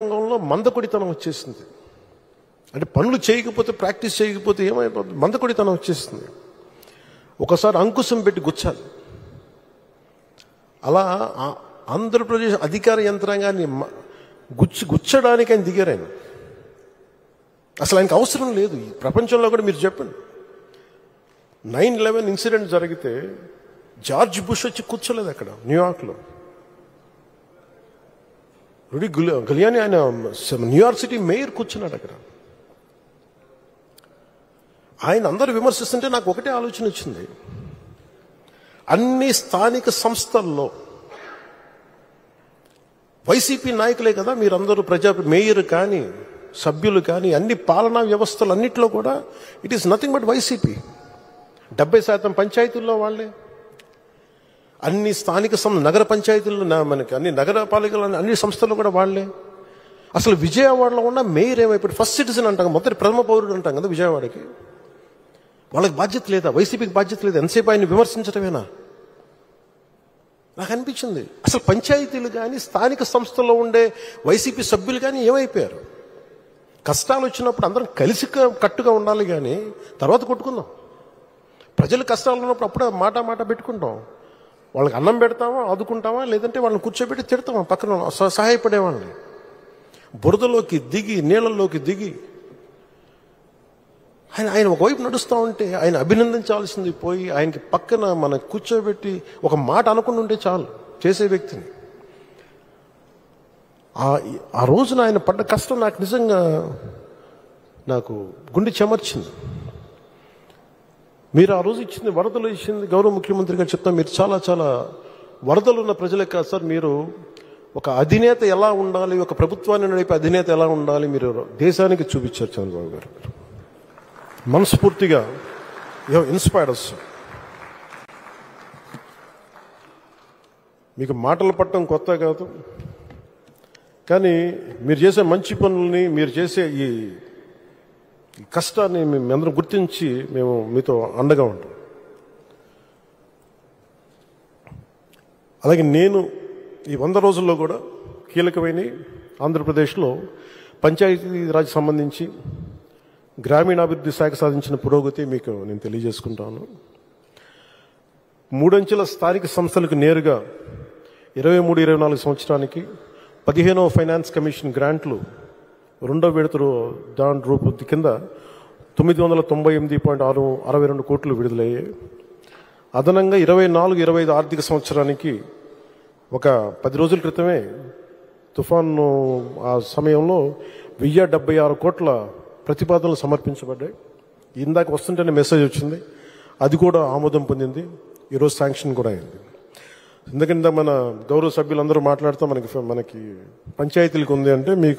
రంగంలో మందకొడితనం వచ్చేసింది. అంటే పనులు చేయకపోతే, ప్రాక్టీస్ చేయకపోతే ఏమైపోతుంది? మందకొడితనం వచ్చేస్తుంది. ఒకసారి అంకుశం పెట్టి గుచ్చాలి. అలా ఆంధ్రప్రదేశ్ అధికార యంత్రాంగాన్ని గుచ్చడానికి ఆయన దిగారు. ఆయన అసలు ఆయనకు అవసరం లేదు. ఈ ప్రపంచంలో కూడా మీరు చెప్పండి, 9/11 ఇన్సిడెంట్ జరిగితే జార్జ్ బుష్ వచ్చి కూర్చోలేదు అక్కడ న్యూయార్క్లో. రుడి గిలియానీ ఆయన న్యూయార్క్ సిటీ మేయర్ కూర్చున్నాడు అక్కడ. ఆయన అందరూ విమర్శిస్తుంటే నాకు ఒకటే ఆలోచన వచ్చింది. అన్ని స్థానిక సంస్థల్లో వైసీపీ నాయకులే కదా మీరందరూ, మేయర్ కానీ సభ్యులు కానీ అన్ని పాలనా వ్యవస్థలు అన్నింటిలో కూడా it is nothing but YCP. 70% పంచాయతీల్లో వాళ్ళే, అన్ని స్థానిక నగర పంచాయతీల్లో మనకి అన్ని నగరపాలికలు అన్ని సంస్థల్లో కూడా వాళ్ళే. అసలు విజయవాడలో ఉన్న మేయర్ ఏమైపోయి ఫస్ట్ సిటిజన్ అంటాం, మొదటి ప్రథమ పౌరుడు అంటాం కదా విజయవాడకి. వాళ్ళకి బాధ్యత లేదా? వైసీపీకి బాధ్యత లేదా? ఎంతసేపు ఆయన విమర్శించడమేనా? నాకు అనిపించింది అసలు పంచాయతీలు కానీ స్థానిక సంస్థల్లో ఉండే వైసీపీ సభ్యులు కానీ ఏమైపోయారు? కష్టాలు వచ్చినప్పుడు అందరం కలిసి కట్టుగా ఉండాలి, కానీ తర్వాత కొట్టుకుందాం. ప్రజలు కష్టాలు ఉన్నప్పుడు అప్పుడే మాట పెట్టుకుంటాం. వాళ్ళకి అన్నం పెడతామా, ఆదుకుంటామా, లేదంటే వాళ్ళని కూర్చోబెట్టి తిడతామా పక్కన సహాయపడే వాళ్ళని. బురదలోకి దిగి, నీళ్ళల్లోకి దిగి ఆయన ఒకవైపు నడుస్తూ ఉంటే ఆయన అభినందించాల్సింది పోయి ఆయనకి పక్కన మన కూర్చోబెట్టి ఒక మాట అనుకుని ఉంటే చాలు చేసే వ్యక్తిని. ఆ రోజున ఆయన పడ్డ కష్టం నాకు నిజంగా నాకు గుండె చెమర్చింది. మీరు ఆ రోజు ఇచ్చింది వరదలు ఇచ్చింది, గౌరవ ముఖ్యమంత్రి గారు చెప్తాం, మీరు చాలా వరదలు ఉన్న ప్రజలే కాదు సార్, మీరు ఒక అధినేత ఎలా ఉండాలి, ఒక ప్రభుత్వాన్ని నడిపే అధినేత ఎలా ఉండాలి మీరు దేశానికి చూపించారు చంద్రబాబు గారు. మనస్ఫూర్తిగా ఇన్స్పైర్డ్ అస్. మీకు మాటలు పట్టడం కొత్త కాదు, కానీ మీరు చేసే మంచి పనుల్ని, మీరు చేసే ఈ కష్టాన్ని మేమందరం గుర్తించి మేము మీతో అండగా ఉంటాం. అలాగే నేను ఈ 100 రోజుల్లో కూడా కీలకమైన ఆంధ్రప్రదేశ్లో పంచాయతీరాజ్ సంబంధించి గ్రామీణాభివృద్ధి శాఖ సాధించిన పురోగతి మీకు నేను తెలియజేసుకుంటాను. 3 అంచెల స్థానిక సంస్థలకు నేరుగా 23-24 సంవత్సరానికి 15వ ఫైనాన్స్ కమిషన్ గ్రాంట్లు 2వ విడత దాని రూపొంది కింద 998.62 కోట్లు విడుదలయ్యాయి. అదనంగా 24-25 ఆర్థిక సంవత్సరానికి ఒక 10 రోజుల క్రితమే తుఫాను ఆ సమయంలో 1076 కోట్ల ప్రతిపాదనలు సమర్పించబడ్డాయి. ఇందాక వస్తుంటేనే మెసేజ్ వచ్చింది, అది కూడా ఆమోదం పొందింది, ఈరోజు శాంక్షన్ కూడా అయింది. ఎందుకంటే మన గౌరవ సభ్యులందరూ మాట్లాడుతూ మనకి పంచాయతీలకు ఉంది అంటే మీకు